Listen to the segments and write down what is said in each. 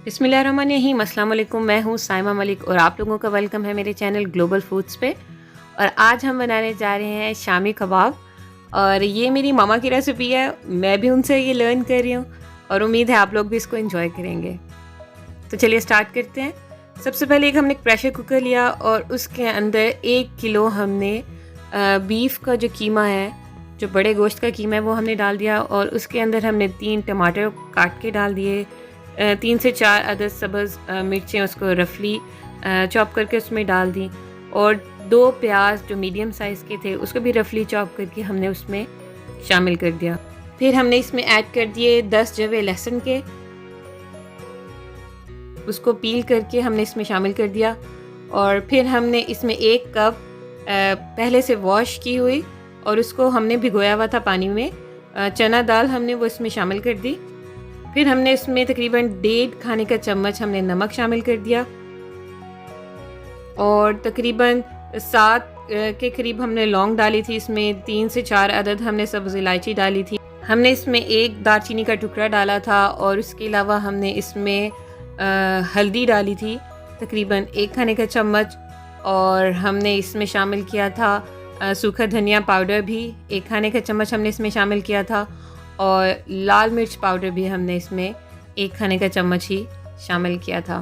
बिस्मिल्लाहिर्रहमानिर्रहीम। अस्सलाम वालेकुम। मैं हूँ साइमा मलिक और आप लोगों का वेलकम है मेरे चैनल ग्लोबल फूड्स पे। और आज हम बनाने जा रहे हैं शामी कबाब। और ये मेरी मामा की रेसिपी है, मैं भी उनसे ये लर्न कर रही हूँ और उम्मीद है आप लोग भी इसको एंजॉय करेंगे। तो चलिए स्टार्ट करते हैं। सबसे पहले हमने एक प्रेशर कुकर लिया और उसके अंदर 1 किलो हमने बीफ का जो कीमा है, जो बड़े गोश्त का कीमा है, वो हमने डाल दिया। और उसके अंदर हमने 3 टमाटर काट के डाल दिए, 3 से 4 अदद सब्ज़ मिर्चें उसको रफली चॉप करके उसमें डाल दी। और 2 प्याज जो मीडियम साइज़ के थे उसको भी रफली चॉप करके हमने उसमें शामिल कर दिया। फिर हमने इसमें ऐड कर दिए 10 जवे लहसुन के, उसको पील करके हमने इसमें शामिल कर दिया। और फिर हमने इसमें 1 कप पहले से वॉश की हुई और उसको हमने भिगोया हुआ था पानी में चना दाल हमने वो इसमें शामिल कर दी। फिर हमने इसमें तकरीबन 1.5 खाने का चम्मच हमने नमक शामिल कर दिया और तकरीबन 7 के करीब हमने लौंग डाली थी। इसमें 3 से 4 अदद हमने सब्ज़ इलायची डाली थी। हमने इसमें 1 दालचीनी का टुकड़ा डाला था और उसके अलावा हमने इसमें हल्दी डाली थी तकरीबन 1 खाने का चम्मच। और हमने इसमें शामिल किया था सूखा धनिया पाउडर भी 1 खाने का चम्मच हमने इसमें शामिल किया था। और लाल मिर्च पाउडर भी हमने इसमें 1 खाने का चम्मच ही शामिल किया था।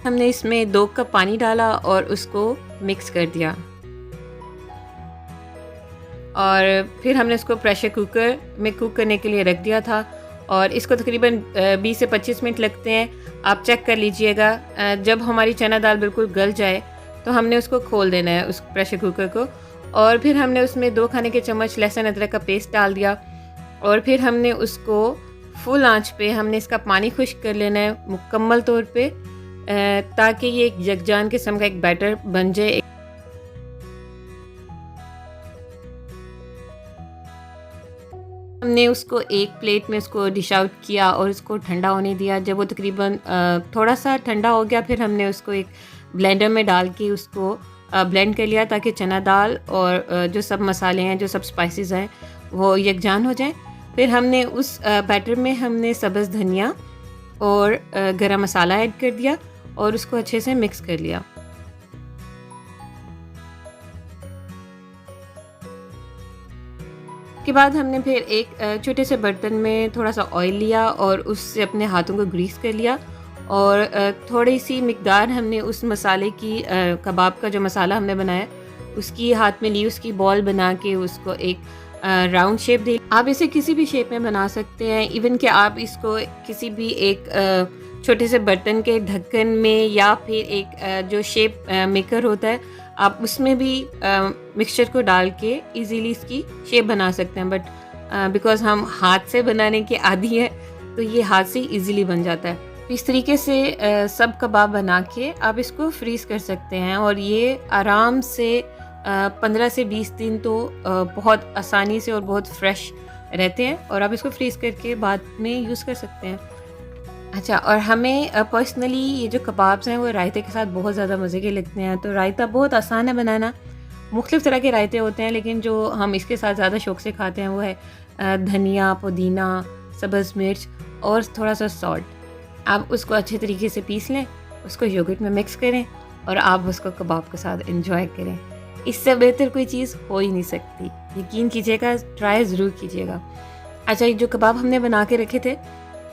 हमने इसमें 2 कप पानी डाला और उसको मिक्स कर दिया। और फिर हमने इसको प्रेशर कुकर में कुक करने के लिए रख दिया था और इसको तकरीबन 20 से 25 मिनट लगते हैं। आप चेक कर लीजिएगा, जब हमारी चना दाल बिल्कुल गल जाए तो हमने उसको खोल देना है उस प्रेशर कुकर को। और फिर हमने उसमें 2 खाने के चम्मच लहसुन अदरक का पेस्ट डाल दिया और फिर हमने उसको फुल आंच पे हमने इसका पानी खुश्क कर लेना है मुकम्मल तौर पे, ताकि ये एक यकजान किस्म का एक बैटर बन जाए। हमने उसको एक प्लेट में उसको डिश आउट किया और उसको ठंडा होने दिया। जब वो तकरीबन थोड़ा सा ठंडा हो गया फिर हमने उसको एक ब्लेंडर में डाल के उसको ब्लेंड कर लिया ताकि चना दाल और जो सब मसाले हैं, जो सब स्पाइसेस हैं, वो यकजान हो जाएं। फिर हमने उस बैटर में हमने सब्ज़ धनिया और गरम मसाला ऐड कर दिया और उसको अच्छे से मिक्स कर लिया। के बाद हमने फिर एक छोटे से बर्तन में थोड़ा सा ऑयल लिया और उससे अपने हाथों को ग्रीस कर लिया और थोड़ी सी मिकदार हमने उस मसाले की कबाब का जो मसाला हमने बनाया उसकी हाथ में ली, उसकी बॉल बना के उसको एक राउंड शेप दे। आप इसे किसी भी शेप में बना सकते हैं, इवन कि आप इसको किसी भी एक छोटे से बर्तन के ढक्कन में या फिर एक जो शेप मेकर होता है आप उसमें भी मिक्सचर को डाल के इजीली इसकी शेप बना सकते हैं। बट बिकॉज़ हम हाथ से बनाने के आदी हैं तो ये हाथ से इजीली बन जाता है। इस तरीके से सब कबाब बना के आप इसको फ्रीज़ कर सकते हैं और ये आराम से 15 से 20 दिन तो बहुत आसानी से और बहुत फ्रेश रहते हैं और आप इसको फ्रीज़ करके बाद में यूज़ कर सकते हैं। अच्छा, और हमें पर्सनली ये जो कबाब्स हैं वो रायते के साथ बहुत ज़्यादा मज़े के लगते हैं। तो रायता बहुत आसान है बनाना। मुख्तलिफ़ तरह के रायते होते हैं लेकिन जो हम इसके साथ ज़्यादा शौक़ से खाते हैं वो है धनिया, पुदीना, सब्ज़ मिर्च और थोड़ा सा सॉल्ट। आप उसको अच्छे तरीके से पीस लें, उसको योगर्ट में मिक्स करें और आप उसको कबाब के साथ एंजॉय करें। इससे बेहतर कोई चीज़ हो ही नहीं सकती। यकीन कीजिएगा, ट्राई ज़रूर कीजिएगा। अच्छा, जो कबाब हमने बना के रखे थे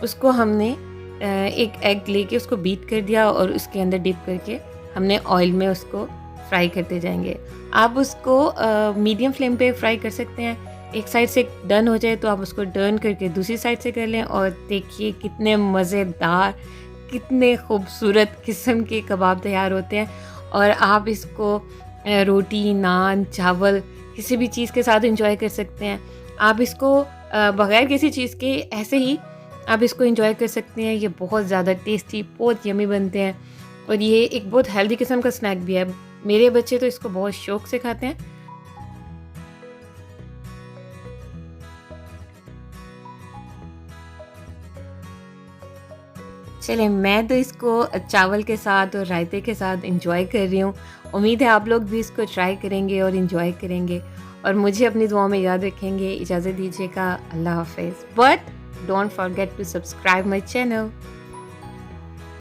उसको हमने एक एग लेके उसको बीट कर दिया और उसके अंदर डिप करके हमने ऑयल में उसको फ्राई करते जाएंगे। आप उसको मीडियम फ्लेम पे फ्राई कर सकते हैं। एक साइड से डन हो जाए तो आप उसको टर्न करके दूसरी साइड से कर लें और देखिए कितने मज़ेदार, कितने खूबसूरत किस्म के कबाब तैयार होते हैं। और आप इसको रोटी, नान, चावल किसी भी चीज़ के साथ एंजॉय कर सकते हैं। आप इसको बग़ैर किसी चीज़ के ऐसे ही आप इसको एंजॉय कर सकते हैं। ये बहुत ज़्यादा टेस्टी, बहुत यमी बनते हैं और ये एक बहुत हेल्दी किस्म का स्नैक भी है। मेरे बच्चे तो इसको बहुत शौक़ से खाते हैं। चलें, मैं तो इसको चावल के साथ और रायते के साथ एंजॉय कर रही हूँ। उम्मीद है आप लोग भी इसको ट्राई करेंगे और एंजॉय करेंगे। और मुझे अपनी दुआओं में याद रखेंगे। इजाज़त दीजिएगा, अल्लाह हाफ़िज़। But don't forget to subscribe my channel.